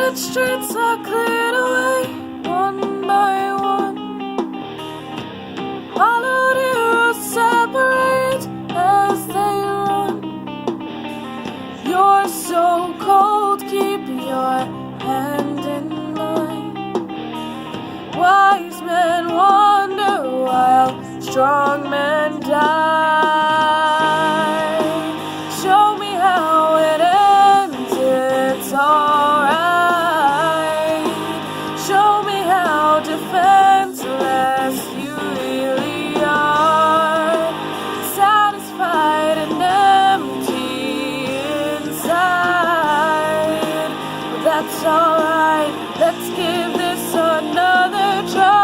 Crowded streets are cleared away, one by one. Hollowed heroes separate as they run. You're so cold, keep your hand in mine. Wise men wander while strong men die. Show me how it ends, it's alright. Show me how defenseless you really are. Satisfied and empty inside. But that's alright, let's give this another try.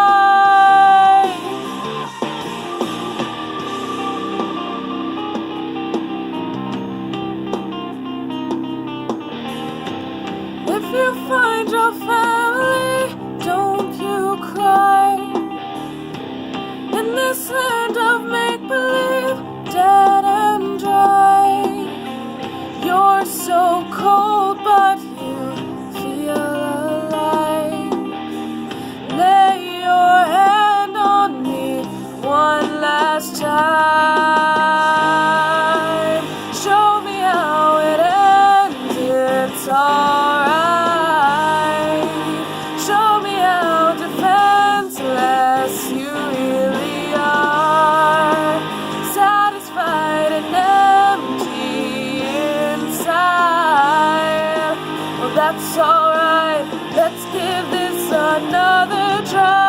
If you find your family, don't you cry. In this land of make-believe, dead and dry. You're so cold, but you feel alive. Lay your hand on me one last time. Show me how it ends, it's alright. Show me how defenseless you really are. Satisfied and empty inside. Well, that's alright, let's give this another try.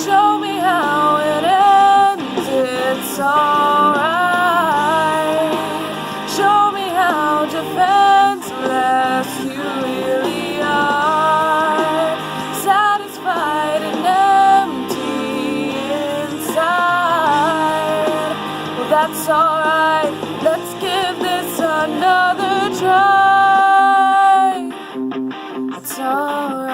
Show me how it ends, it's alright. Show me how defenseless you really are. Satisfied and empty inside. Well, that's alright, let's give this another try. It's alright.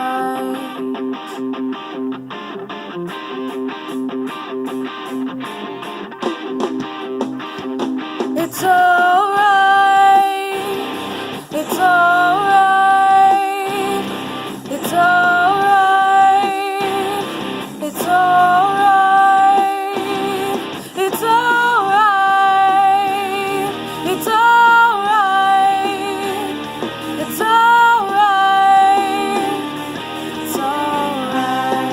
It's alright, it's alright, it's alright, it's alright, it's alright, it's alright, it's alright, it's alright.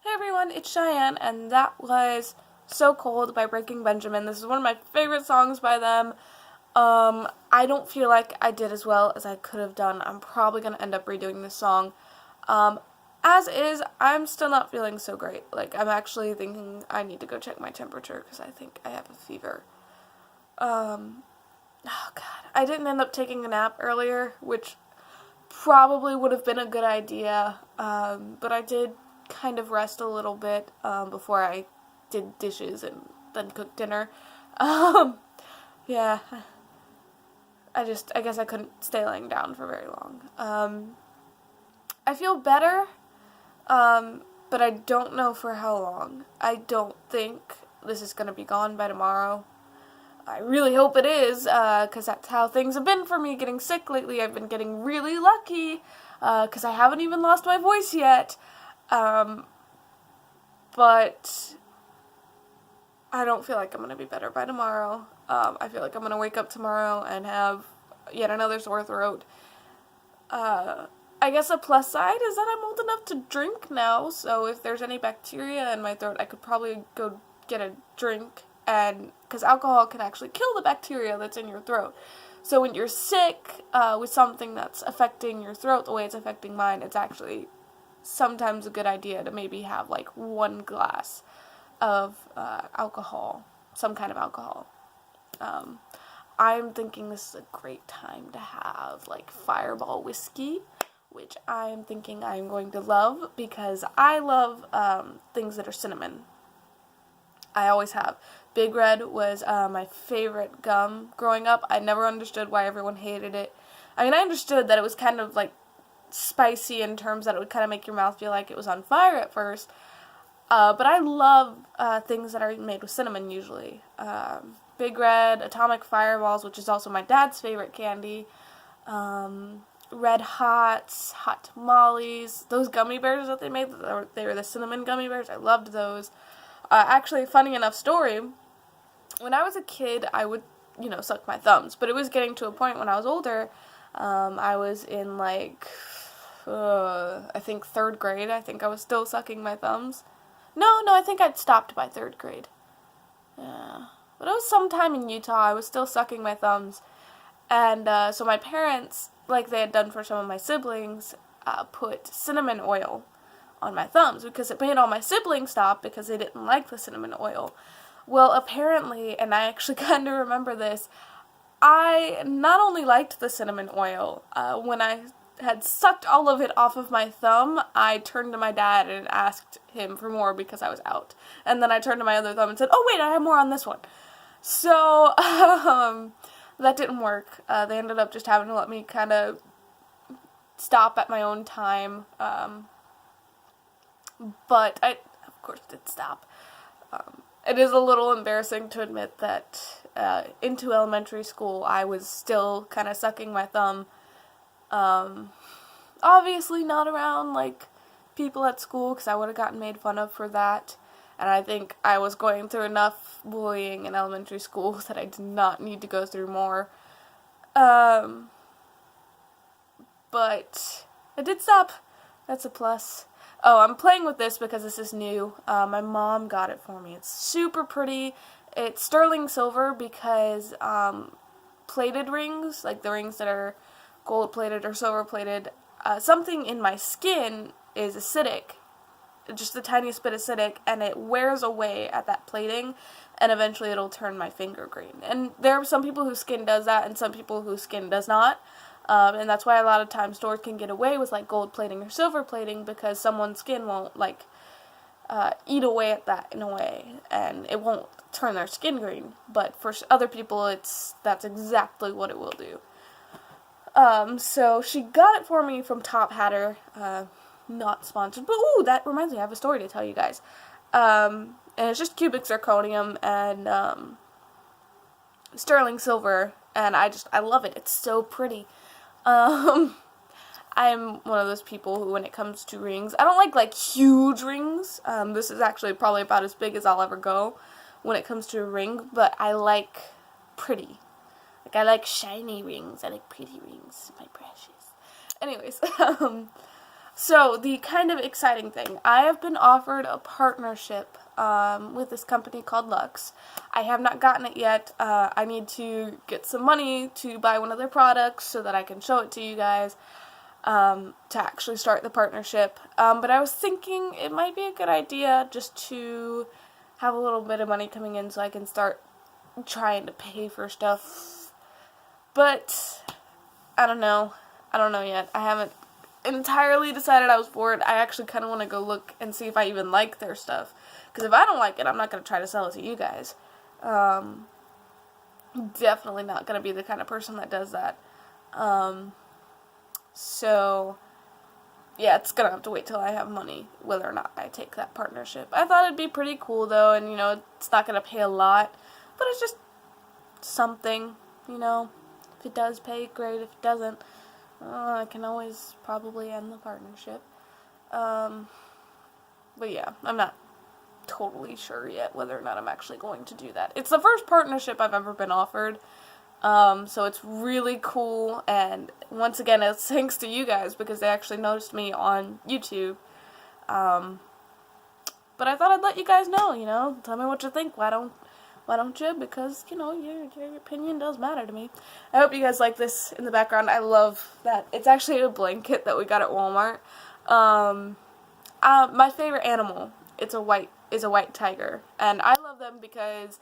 Hey everyone, it's Cheyenne, and that was So Cold by Breaking Benjamin. This is one of my favorite songs by them. I don't feel like I did as well as I could have done. I'm probably going to end up redoing this song. As is, I'm still not feeling so great. Like, I'm actually thinking I need to go check my temperature because I think I have a fever. Oh god, I didn't end up taking a nap earlier, which probably would have been a good idea, but I did kind of rest a little bit before I did dishes and then cooked dinner. Yeah, I guess I couldn't stay laying down for very long. I feel better, but I don't know for how long. I don't think this is going to be gone by tomorrow. I really hope it is, because that's how things have been for me getting sick lately. I've been getting really lucky, because I haven't even lost my voice yet. But I don't feel like I'm going to be better by tomorrow. I feel like I'm going to wake up tomorrow and have yet another sore throat. I guess a plus side is that I'm old enough to drink now, so if there's any bacteria in my throat, I could probably go get a drink, and because alcohol can actually kill the bacteria that's in your throat. So when you're sick with something that's affecting your throat the way it's affecting mine, it's actually sometimes a good idea to maybe have like 1 glass of alcohol, some kind of alcohol. I'm thinking this is a great time to have like Fireball whiskey which I'm thinking I'm going to love because I love things that are cinnamon. I always have. Big Red was my favorite gum growing up. I never understood why everyone hated it. I mean, I understood that it was kind of like spicy in terms that it would kind of make your mouth feel like it was on fire at first. But I love things that are made with cinnamon usually. Big Red, Atomic Fireballs, which is also my dad's favorite candy. Red Hots, Hot Tamales, those gummy bears that they made, they were the cinnamon gummy bears. I loved those. Actually, funny enough story, when I was a kid, I would, suck my thumbs. But it was getting to a point when I was older, I was in, like, I think 3rd grade. I think I was still sucking my thumbs. No, I think I'd stopped by 3rd grade. Yeah. But it was sometime in Utah. I was still sucking my thumbs. And so my parents, like they had done for some of my siblings, put cinnamon oil on my thumbs because it made all my siblings stop because they didn't like the cinnamon oil. Well, apparently, and I actually kind of remember this, I not only liked the cinnamon oil, when I had sucked all of it off of my thumb, I turned to my dad and asked him for more because I was out. And then I turned to my other thumb and said, oh wait, I have more on this one. So, that didn't work. They ended up just having to let me kind of stop at my own time. But I, of course, did stop. It is a little embarrassing to admit that into elementary school I was still kind of sucking my thumb. Obviously not around, like, people at school, because I would have gotten made fun of for that. And I think I was going through enough bullying in elementary school that I did not need to go through more. But I did stop. That's a plus. Oh, I'm playing with this because this is new. My mom got it for me. It's super pretty. It's sterling silver because plated rings, like the rings that are gold-plated or silver-plated, something in my skin is acidic. Just the tiniest bit acidic, and it wears away at that plating, and eventually it'll turn my finger green. And there are some people whose skin does that, and some people whose skin does not. And that's why a lot of times stores can get away with, like, gold plating or silver plating, because someone's skin won't, like, eat away at that in a way, and it won't turn their skin green. But for other people, that's exactly what it will do. So she got it for me from Top Hatter, not sponsored, but ooh, that reminds me, I have a story to tell you guys. And it's just cubic zirconium and, sterling silver, and I love it. It's so pretty. I'm one of those people who, when it comes to rings, I don't like huge rings. This is actually probably about as big as I'll ever go when it comes to a ring, but I like pretty. Like, I like shiny rings. I like pretty rings, my precious. Anyways, so the kind of exciting thing, I have been offered a partnership with this company called Lux. I have not gotten it yet. I need to get some money to buy one of their products so that I can show it to you guys to actually start the partnership. But I was thinking it might be a good idea just to have a little bit of money coming in so I can start trying to pay for stuff. But I don't know yet. I haven't entirely decided I was for it. I actually kind of want to go look and see if I even like their stuff. Because if I don't like it, I'm not going to try to sell it to you guys. Definitely not going to be the kind of person that does that. So, yeah, it's going to have to wait till I have money, whether or not I take that partnership. I thought it'd be pretty cool, though, and, it's not going to pay a lot. But it's just something, If it does pay, great. If it doesn't, I can always probably end the partnership. But yeah, I'm not totally sure yet whether or not I'm actually going to do that. It's the first partnership I've ever been offered. So it's really cool, and once again, it's thanks to you guys, because they actually noticed me on YouTube. But I thought I'd let you guys know, tell me what you think. Why don't you? Because, your opinion does matter to me. I hope you guys like this in the background. I love that. It's actually a blanket that we got at Walmart. My favorite animal, is a white tiger. And I love them because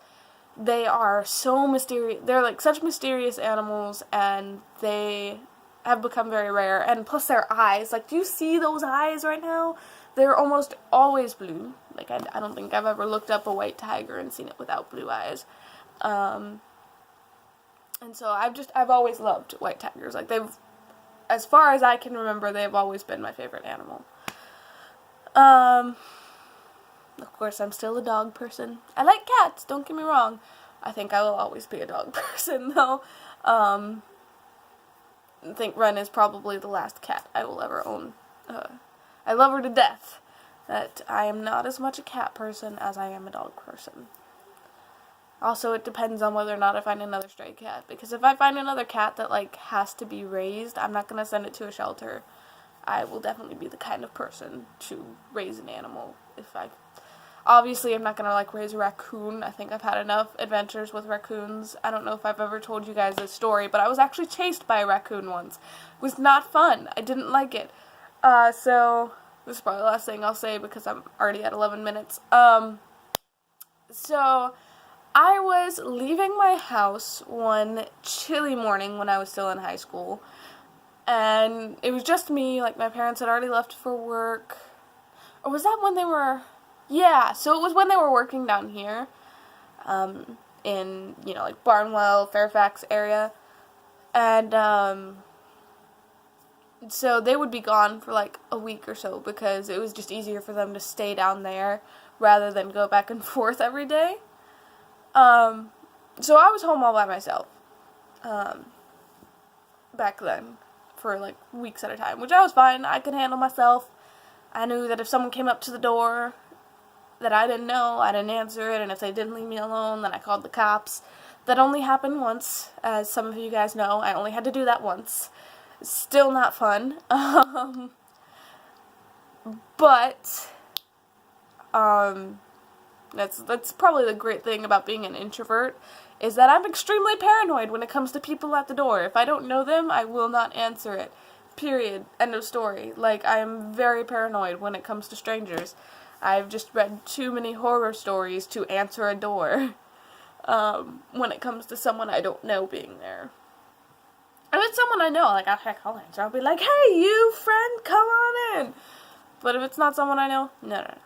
they are so mysterious. They're, like, such mysterious animals, and they have become very rare, and plus their eyes, like, do you see those eyes right now? They're almost always blue. Like, I don't think I've ever looked up a white tiger and seen it without blue eyes. And so I've always loved white tigers. Like, as far as I can remember, they've always been my favorite animal. Of course, I'm still a dog person. I like cats, don't get me wrong. I think I will always be a dog person, though. I think Ren is probably the last cat I will ever own. I love her to death, but I am not as much a cat person as I am a dog person. Also, it depends on whether or not I find another stray cat, because if I find another cat that, like, has to be raised, I'm not going to send it to a shelter. I will definitely be the kind of person to raise an animal. Obviously, I'm not going to, like, raise a raccoon. I think I've had enough adventures with raccoons. I don't know if I've ever told you guys this story, but I was actually chased by a raccoon once. It was not fun. I didn't like it. So, this is probably the last thing I'll say because I'm already at 11 minutes. So, I was leaving my house one chilly morning when I was still in high school, and it was just me. Like, my parents had already left for work. Or was that when they were... Yeah, so it was when they were working down here, in, like, Barnwell, Fairfax area, and, so they would be gone for, like, a week or so, because it was just easier for them to stay down there, rather than go back and forth every day. So I was home all by myself, back then, for, like, weeks at a time, which I was fine. I could handle myself. I knew that if someone came up to the door that I didn't know, I didn't answer it, and if they didn't leave me alone, then I called the cops. That only happened once, as some of you guys know. I only had to do that once. Still not fun. But that's probably the great thing about being an introvert, is that I'm extremely paranoid when it comes to people at the door. If I don't know them, I will not answer it. Period. End of story. Like, I am very paranoid when it comes to strangers. I've just read too many horror stories to answer a door, when it comes to someone I don't know being there. If it's someone I know, like, heck, I'll answer. I'll be like, hey, you friend, come on in. But if it's not someone I know, no.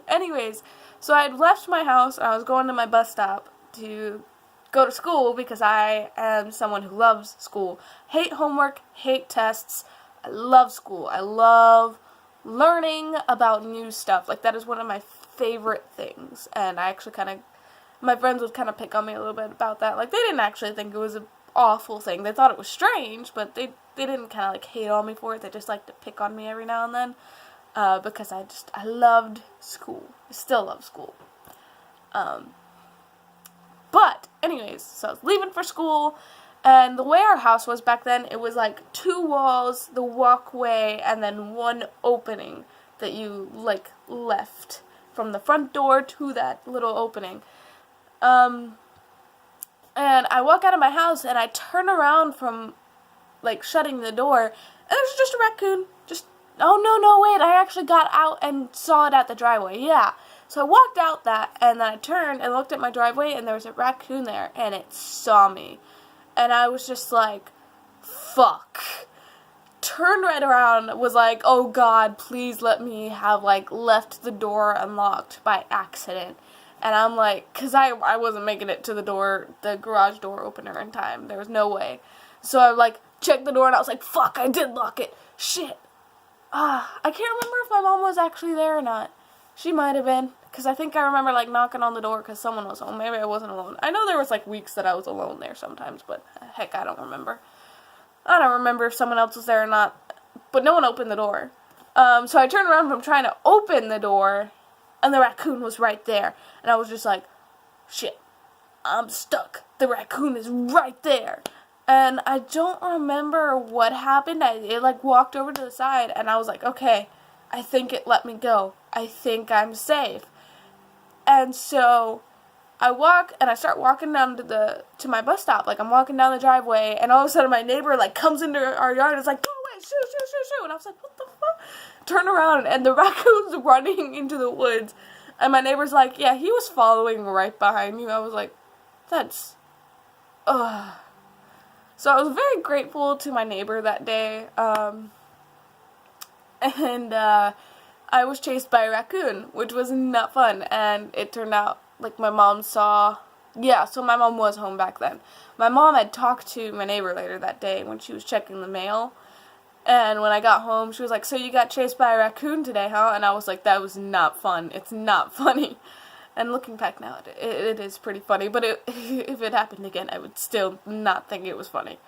Anyways, so I had left my house, and I was going to my bus stop to go to school, because I am someone who loves school. Hate homework, hate tests. I love school. I love learning about new stuff. Like, that is one of my favorite things. And I actually my friends would kind of pick on me a little bit about that. Like, they didn't actually think it was an awful thing. They thought it was strange, but they didn't kind of, like, hate on me for it. They just liked to pick on me every now and then. Because I loved school. I still love school. But, anyways, so I was leaving for school, and the way our house was back then, it was like 2 walls, the walkway, and then one opening that you, like, left from the front door to that little opening. And I walk out of my house, and I turn around from, like, shutting the door, and there's just a raccoon. Oh, no, wait, I actually got out and saw it at the driveway, yeah. So I walked out and then I turned and looked at my driveway, and there was a raccoon there, and it saw me. And I was just like, fuck. Turned right around, was like, oh God, please let me have, like, left the door unlocked by accident. And I'm like, because I wasn't making it to the garage door opener in time. There was no way. So I, like, checked the door, and I was like, fuck, I did lock it. Shit. I can't remember if my mom was actually there or not. She might have been, because I think I remember, like, knocking on the door because someone was home. Maybe I wasn't alone. I know there was, like, weeks that I was alone there sometimes, but heck, I don't remember. I don't remember if someone else was there or not, but no one opened the door. So I turned around from trying to open the door, and the raccoon was right there. And I was just like, shit, I'm stuck. The raccoon is right there. And I don't remember what happened. It, like, walked over to the side, and I was like, okay, I think it let me go. I think I'm safe. And so I walk, and I start walking down to my bus stop. Like, I'm walking down the driveway, and all of a sudden my neighbor, like, comes into our yard and is like, go away, shoo. And I was like, what the fuck? Turn around, and the raccoon's running into the woods. And my neighbor's like, yeah, he was following right behind you. I was like, That's, ugh. So I was very grateful to my neighbor that day, and I was chased by a raccoon, which was not fun, and it turned out, like, my mom saw, yeah, so my mom was home back then. My mom had talked to my neighbor later that day when she was checking the mail, and when I got home, she was like, so you got chased by a raccoon today, huh? And I was like, that was not fun. It's not funny. And looking back now, it is pretty funny, but if it happened again, I would still not think it was funny.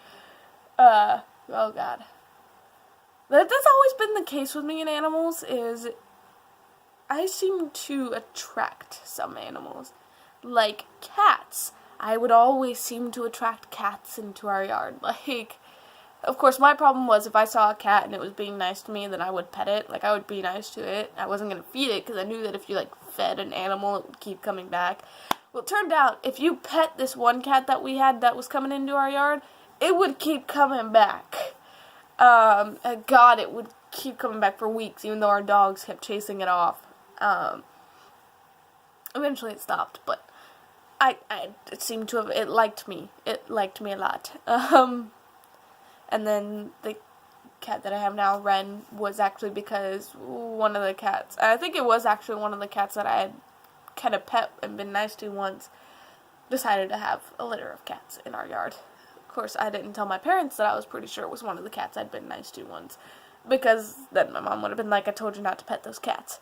Oh god. That's always been the case with me in animals, is I seem to attract some animals. Like cats. I would always seem to attract cats into our yard. Like, of course, my problem was if I saw a cat and it was being nice to me, then I would pet it. Like, I would be nice to it. I wasn't going to feed it because I knew that if you, like, fed an animal, it would keep coming back. Well, it turned out, if you pet this one cat that we had that was coming into our yard, it would keep coming back. God, it would keep coming back for weeks, even though our dogs kept chasing it off. Eventually it stopped, but it seemed to have, it liked me. It liked me a lot. And then the cat that I have now, Ren, was actually because one of the cats, I think it was actually one of the cats that I had kind of pet and been nice to once, decided to have a litter of cats in our yard. Of course, I didn't tell my parents that I was pretty sure it was one of the cats I'd been nice to once, because then my mom would have been like, I told you not to pet those cats.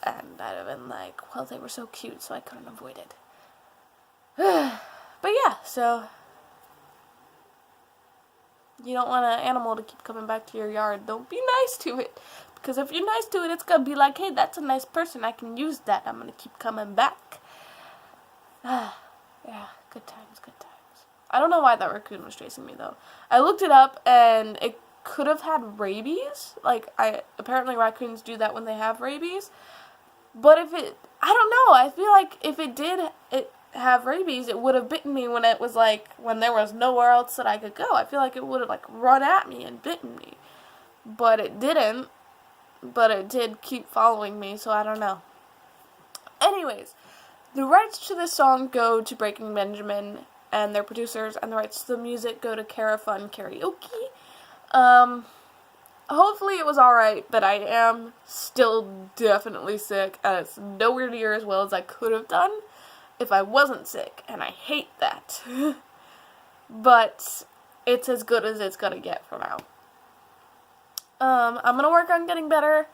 And I'd have been like, well, they were so cute, so I couldn't avoid it. But yeah, so you don't want an animal to keep coming back to your yard. Don't be nice to it. Because if you're nice to it, it's going to be like, hey, that's a nice person. I can use that. I'm going to keep coming back. Yeah, good times, good times. I don't know why that raccoon was chasing me, though. I looked it up, and it could have had rabies. Like, apparently raccoons do that when they have rabies. But if it, I don't know. I feel like if it did have rabies, it would have bitten me when it was like, when there was nowhere else that I could go. I feel like it would have, like, run at me and bitten me. But it didn't. But it did keep following me, so I don't know. Anyways, the rights to this song go to Breaking Benjamin and their producers, and the rights to the music go to Karafun Karaoke. Hopefully it was alright, but I am still definitely sick, and it's nowhere near as well as I could have done if I wasn't sick, and I hate that. But it's as good as it's gonna get for now. I'm gonna work on getting better.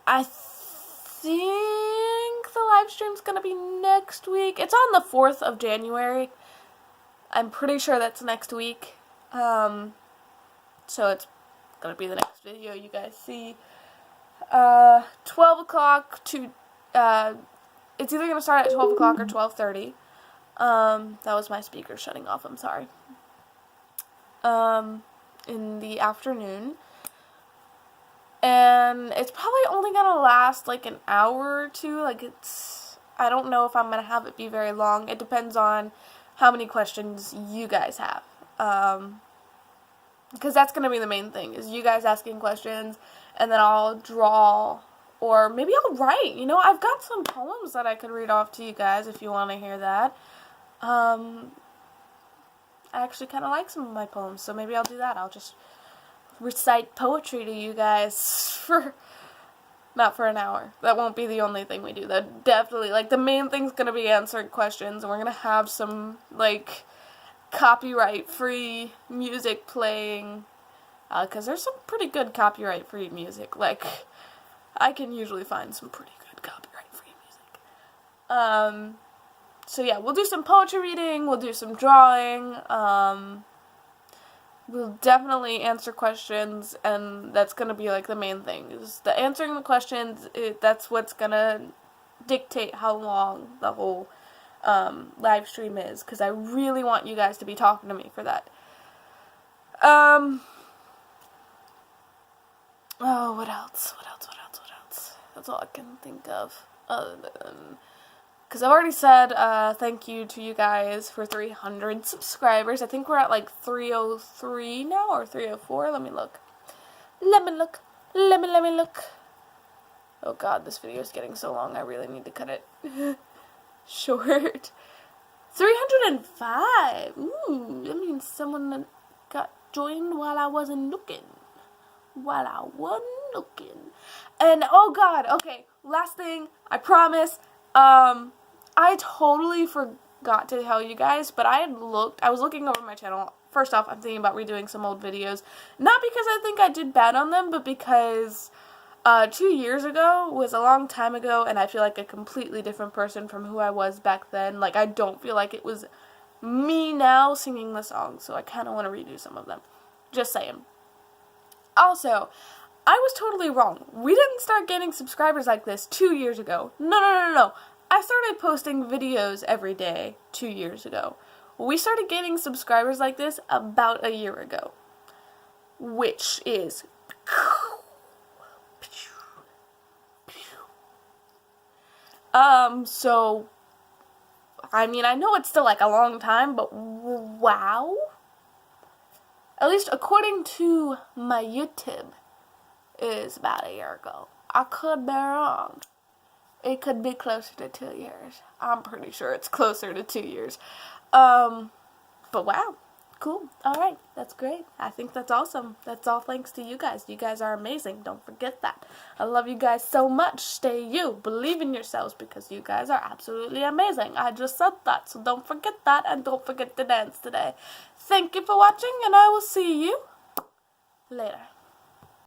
I think the live stream's gonna be next week. It's on the 4th of January. I'm pretty sure that's next week. So it's gonna be the next video you guys see. 12 o'clock to, it's either gonna start at 12 o'clock or 12:30. That was my speaker shutting off, I'm sorry. In the afternoon. And it's probably only gonna last like an hour or two. Like, I don't know if I'm gonna have it be very long. It depends on how many questions you guys have. Because that's gonna be the main thing, is you guys asking questions, and then I'll draw, or maybe I'll write. You know, I've got some poems that I could read off to you guys if you want to hear that. I actually kind of like some of my poems, so maybe I'll do that. I'll just recite poetry to you guys not for an hour. That won't be the only thing we do. That definitely, like, the main thing's gonna be answering questions, and we're gonna have some, like, copyright-free music playing, because there's some pretty good copyright-free music. Like, I can usually find some pretty good copyright-free music. So yeah, we'll do some poetry reading, we'll do some drawing, we'll definitely answer questions, and that's going to be, like, the main thing. Is the answering the questions, that's what's going to dictate how long the whole live stream is, because I really want you guys to be talking to me for that. Oh, what else? That's all I can think of, other than, because I've already said thank you to you guys for 300 subscribers. I think we're at like 303 now, or 304. Let me look. Let me look. Oh god, this video is getting so long. I really need to cut it short. 305. Ooh, that means someone got joined while I wasn't looking. And oh god, okay, last thing, I promise. I totally forgot to tell you guys, but I was looking over my channel. First off, I'm thinking about redoing some old videos. Not because I think I did bad on them, but because 2 years ago was a long time ago, and I feel like a completely different person from who I was back then. Like, I don't feel like it was me now singing the song, so I kind of want to redo some of them. Just saying. Also, I was totally wrong. We didn't start getting subscribers like this 2 years ago. No. I started posting videos every day 2 years ago. We started getting subscribers like this about a year ago. Which is... So... I mean, I know it's still like a long time, but wow. At least according to my YouTube, is about a year ago. I could be wrong. It could be closer to 2 years. I'm pretty sure it's closer to 2 years. But wow. Cool. Alright. That's great. I think that's awesome. That's all thanks to you guys. You guys are amazing. Don't forget that. I love you guys so much. Stay you. Believe in yourselves because you guys are absolutely amazing. I just said that. So don't forget that and don't forget to dance today. Thank you for watching and I will see you later.